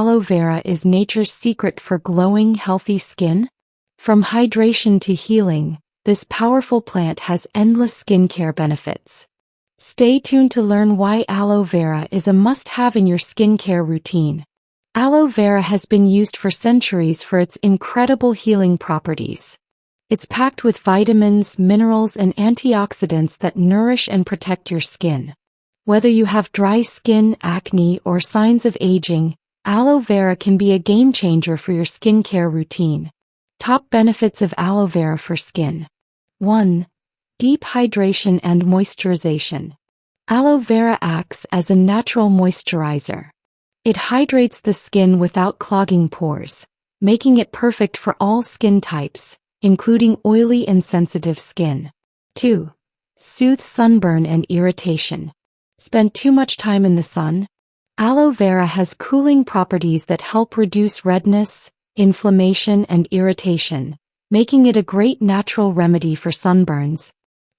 aloe vera is nature's secret for glowing, healthy skin? From hydration to healing, this powerful plant has endless skincare benefits. Stay tuned to learn why aloe vera is a must-have in your skincare routine. Aloe vera has been used for centuries for its incredible healing properties. It's packed with vitamins, minerals, and antioxidants that nourish and protect your skin. Whether you have dry skin, acne, or signs of aging, aloe vera can be a game-changer for your skincare routine. Top benefits of aloe vera for skin. 1. Deep hydration and moisturization. Aloe vera acts as a natural moisturizer. It hydrates the skin without clogging pores, making it perfect for all skin types, including oily and sensitive skin. 2. Soothes sunburn and irritation. Spend too much time in the sun? Aloe vera has cooling properties that help reduce redness, inflammation, and irritation, making it a great natural remedy for sunburns.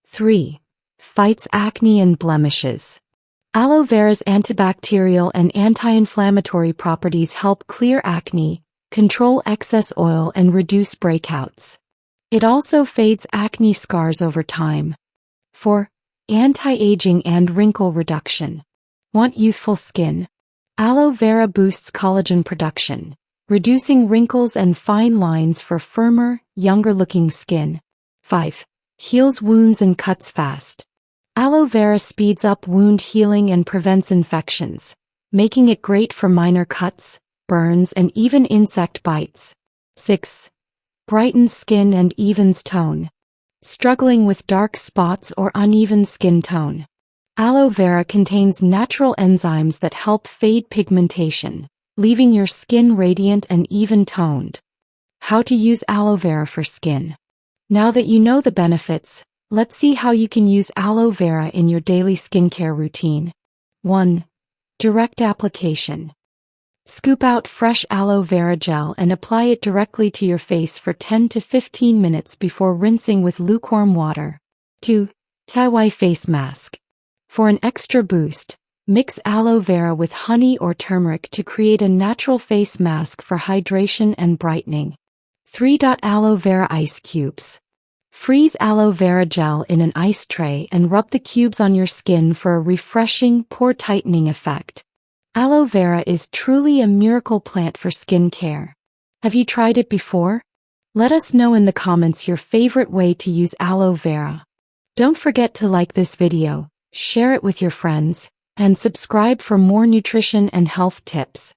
3. Fights acne and blemishes. Aloe vera's antibacterial and anti-inflammatory properties help clear acne, control excess oil, and reduce breakouts. It also fades acne scars over time. 4. Anti-aging and wrinkle reduction. Want youthful skin? Aloe vera boosts collagen production, reducing wrinkles and fine lines for firmer, younger-looking skin. 5. Heals wounds and cuts fast. Aloe vera speeds up wound healing and prevents infections, making it great for minor cuts, burns, and even insect bites. 6. Brightens skin and evens tone. Struggling with dark spots or uneven skin tone? Aloe vera contains natural enzymes that help fade pigmentation, leaving your skin radiant and even-toned. How to use aloe vera for skin. Now that you know the benefits, let's see how you can use aloe vera in your daily skincare routine. 1. Direct application. Scoop out fresh aloe vera gel and apply it directly to your face for 10 to 15 minutes before rinsing with lukewarm water. 2. DIY face mask. For an extra boost, mix aloe vera with honey or turmeric to create a natural face mask for hydration and brightening. 3. Aloe vera ice cubes. Freeze aloe vera gel in an ice tray and rub the cubes on your skin for a refreshing, pore-tightening effect. Aloe vera is truly a miracle plant for skin care. Have you tried it before? Let us know in the comments your favorite way to use aloe vera. Don't forget to like this video, share it with your friends, and subscribe for more nutrition and health tips.